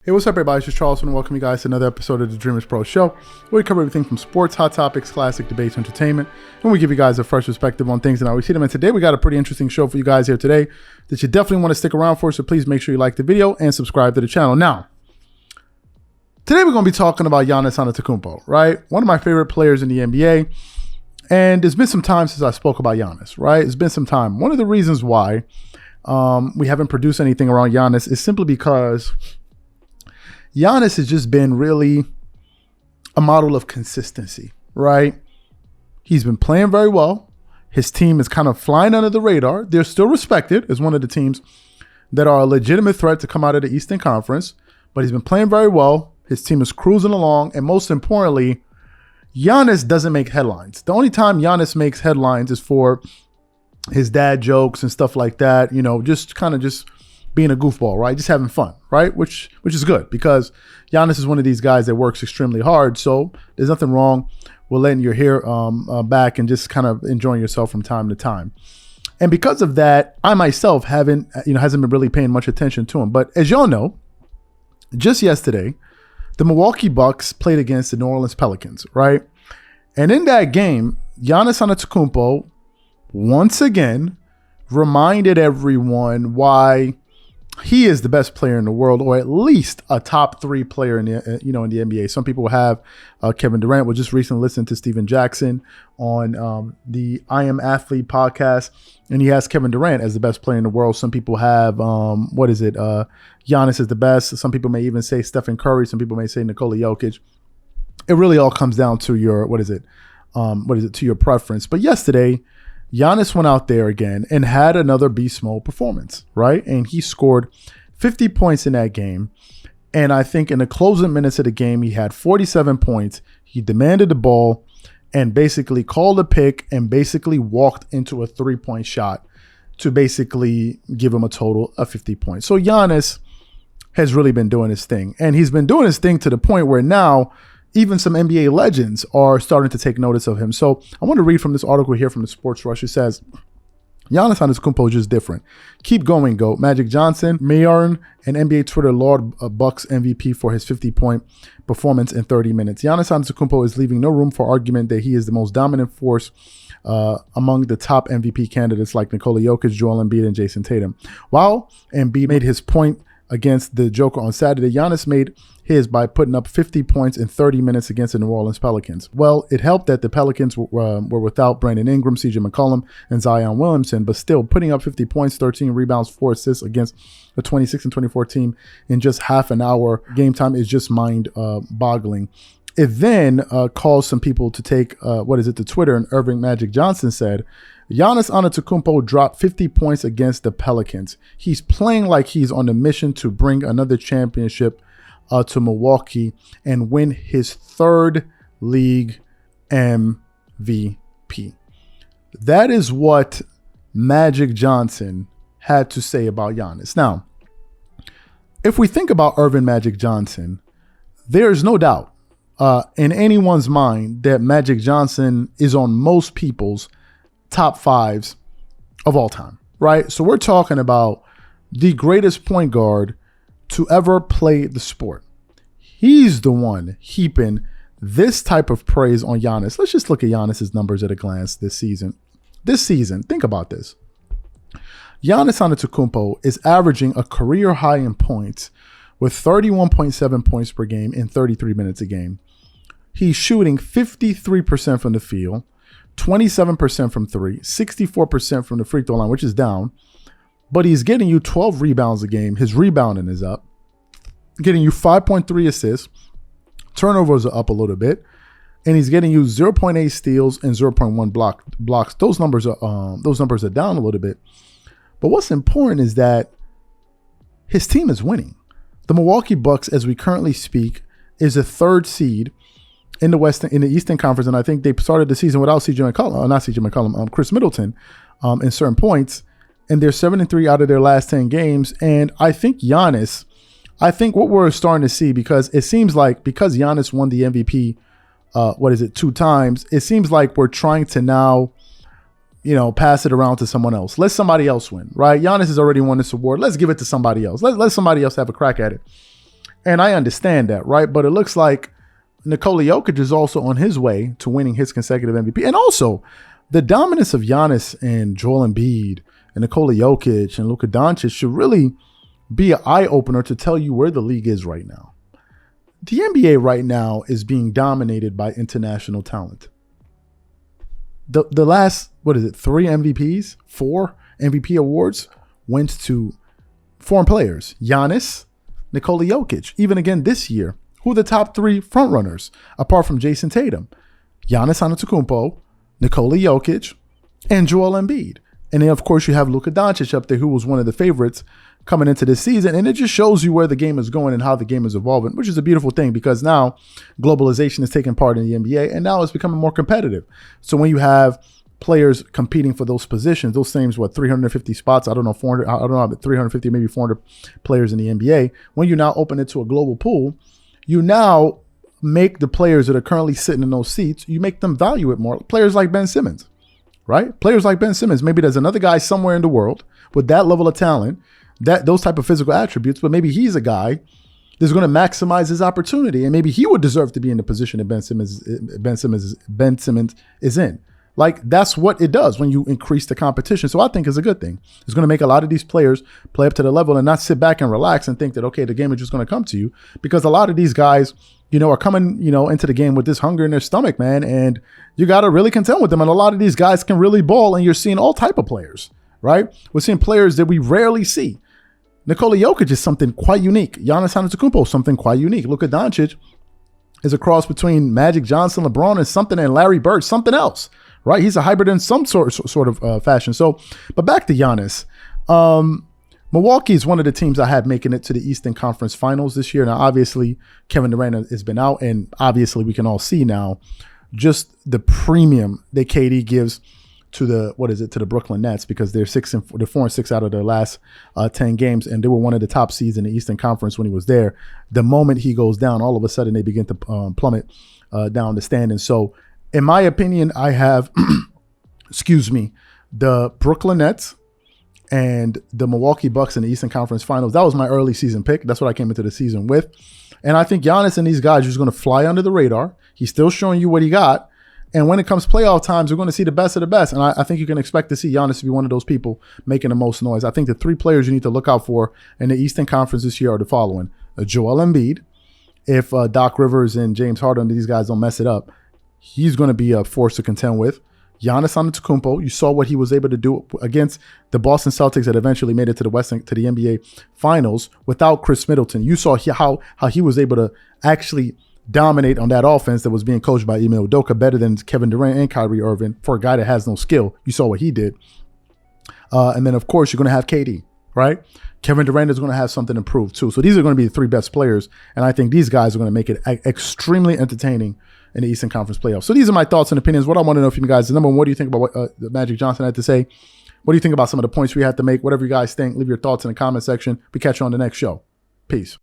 Hey, what's up, everybody? It's just Charles, and welcome you guys to another episode of the Dreamerspro Show, where we cover everything from sports, hot topics, classic debates, entertainment, and we give you guys a fresh perspective on things and how we see them. And today we got a pretty interesting show for you guys here today that you definitely want to stick around for, so please make sure you like the video and subscribe to the channel. Now, today we're going to be talking about Giannis Antetokounmpo, right? One of my favorite players in the NBA, and there's been some time since I spoke about Giannis, right? It's been some time. One of the reasons why we haven't produced anything around Giannis is simply because Giannis has just been really a model of consistency, right? He's been playing very well. His team is kind of flying under the radar. They're still respected as one of the teams that are a legitimate threat to come out of the Eastern Conference, but he's been playing very well. His team is cruising along, and most importantly, Giannis doesn't make headlines. The only time Giannis makes headlines is for his dad jokes and stuff like that, you know, just being a goofball, right? Just having fun, right? Which is good, because Giannis is one of these guys that works extremely hard. So there's nothing wrong with letting your hair back and just kind of enjoying yourself from time to time. And because of that, I myself hasn't been really paying much attention to him. But as y'all know, just yesterday, the Milwaukee Bucks played against the New Orleans Pelicans, right? And in that game, Giannis Antetokounmpo once again reminded everyone why he is the best player in the world, or at least a top 3 player in the in the NBA. Some people have Kevin Durant. We just recently listened to Steven Jackson on the I Am Athlete podcast, and he has Kevin Durant as the best player in the world. Some people have Giannis is the best. Some people may even say Stephen Curry. Some people may say Nikola Jokic. It really all comes down to your to your preference. But yesterday, Giannis went out there again and had another beast mode performance, right? And he scored 50 points in that game. And I think in the closing minutes of the game, he had 47 points. He demanded the ball and basically called a pick and basically walked into a 3-point shot to basically give him a total of 50 points. So Giannis has really been doing his thing. And he's been doing his thing to the point where now even some NBA legends are starting to take notice of him. So I want to read from this article here from the Sports Rush. It says, Giannis Antetokounmpo is just different. Keep going, GOAT. Magic Johnson, Mayarn, and NBA Twitter laud Bucks MVP for his 50-point performance in 30 minutes. Giannis Antetokounmpo is leaving no room for argument that he is the most dominant force among the top MVP candidates like Nikola Jokic, Joel Embiid, and Jason Tatum. While Embiid made his point against the Joker on Saturday, Giannis made his by putting up 50 points in 30 minutes against the New Orleans Pelicans. Well, it helped that the Pelicans were without Brandon Ingram, CJ McCollum, and Zion Williamson, but still putting up 50 points, 13 rebounds, 4 assists against a 26-24 team in just half an hour game time is just mind-boggling. It then caused some people to take to Twitter, and Irving Magic Johnson said, Giannis Antetokounmpo dropped 50 points against the Pelicans. He's playing like he's on a mission to bring another championship to Milwaukee and win his 3rd league MVP. That is what Magic Johnson had to say about Giannis. Now, if we think about Irvin Magic Johnson, there's no doubt in anyone's mind that Magic Johnson is on most people's top 5s of all time, right? So we're talking about the greatest point guard to ever play the sport. He's the one heaping this type of praise on Giannis. Let's just look at Giannis's numbers at a glance this season. This season, think about this. Giannis Antetokounmpo is averaging a career high in points with 31.7 points per game in 33 minutes a game. He's shooting 53% from the field, 27% from 3, 64% from the free throw line, which is down, but he's getting you 12 rebounds a game. His rebounding is up, getting you 5.3 assists. Turnovers are up a little bit, and he's getting you 0.8 steals and 0.1 blocks. Those numbers are down a little bit. But what's important is that his team is winning. The Milwaukee Bucks, as we currently speak, is a 3rd seed in the Eastern Conference, and I think they started the season without Chris Middleton in certain points, and they're 7-3 out of their last 10 games. And I think what we're starting to see, because it seems like because Giannis won the MVP, 2 times, it seems like we're trying to now, pass it around to someone else. Let somebody else win, right? Giannis has already won this award. Let's give it to somebody else. Let somebody else have a crack at it. And I understand that, right? But it looks like Nikola Jokic is also on his way to winning his consecutive MVP. And also, the dominance of Giannis and Joel Embiid and Nikola Jokic and Luka Doncic should really be an eye-opener to tell you where the league is right now. The NBA right now is being dominated by international talent. The last, 4 MVP awards went to foreign players. Giannis, Nikola Jokic. Even again this year, who are the top 3 frontrunners apart from Jason Tatum? Giannis Antetokounmpo, Nikola Jokic, and Joel Embiid. And then, of course, you have Luka Doncic up there, who was one of the favorites coming into this season. And it just shows you where the game is going and how the game is evolving, which is a beautiful thing because now globalization is taking part in the NBA and now it's becoming more competitive. So when you have players competing for those positions, those teams, 350 spots, 350, maybe 400 players in the NBA. When you now open it to a global pool, you now make the players that are currently sitting in those seats, you make them value it more. Players like Ben Simmons, right? Players like Ben Simmons. Maybe there's another guy somewhere in the world with that level of talent, those type of physical attributes, but maybe he's a guy that's going to maximize his opportunity, and maybe he would deserve to be in the position that Ben Simmons is in. Like, that's what it does when you increase the competition. So I think it's a good thing. It's going to make a lot of these players play up to the level and not sit back and relax and think that, okay, the game is just going to come to you, because a lot of these guys, are coming, into the game with this hunger in their stomach, man. And you got to really contend with them. And a lot of these guys can really ball, and you're seeing all type of players, right? We're seeing players that we rarely see. Nikola Jokic is something quite unique. Giannis Antetokounmpo is something quite unique. Luka Doncic is a cross between Magic Johnson, LeBron, and Larry Bird, something else, right? He's a hybrid in some sort of fashion. So, but back to Giannis. Milwaukee is one of the teams I had making it to the Eastern Conference Finals this year. Now, obviously, Kevin Durant has been out, and obviously we can all see now just the premium that KD gives to the Brooklyn Nets, because they're 4-6 out of their last 10 games, and they were one of the top seeds in the Eastern Conference when he was there. The moment he goes down, all of a sudden they begin to plummet down the standings. So, in my opinion, I have, the Brooklyn Nets and the Milwaukee Bucks in the Eastern Conference Finals. That was my early season pick. That's what I came into the season with. And I think Giannis and these guys are just going to fly under the radar. He's still showing you what he got. And when it comes playoff times, we're going to see the best of the best. And I think you can expect to see Giannis to be one of those people making the most noise. I think the 3 players you need to look out for in the Eastern Conference this year are the following. Joel Embiid. If Doc Rivers and James Harden, these guys don't mess it up, he's going to be a force to contend with. Giannis Antetokounmpo, you saw what he was able to do against the Boston Celtics that eventually made it to the NBA Finals without Chris Middleton. You saw how he was able to actually dominate on that offense that was being coached by Ime Udoka better than Kevin Durant and Kyrie Irving for a guy that has no skill. You saw what he did. And then, of course, you're going to have KD, right? Kevin Durant is going to have something to prove, too. So these are going to be the 3 best players, and I think these guys are going to make it extremely entertaining in the Eastern Conference playoffs. So these are my thoughts and opinions. What I want to know from you guys is, number one, what do you think about what Magic Johnson had to say? What do you think about some of the points we had to make? Whatever you guys think, leave your thoughts in the comment section. We catch you on the next show. Peace.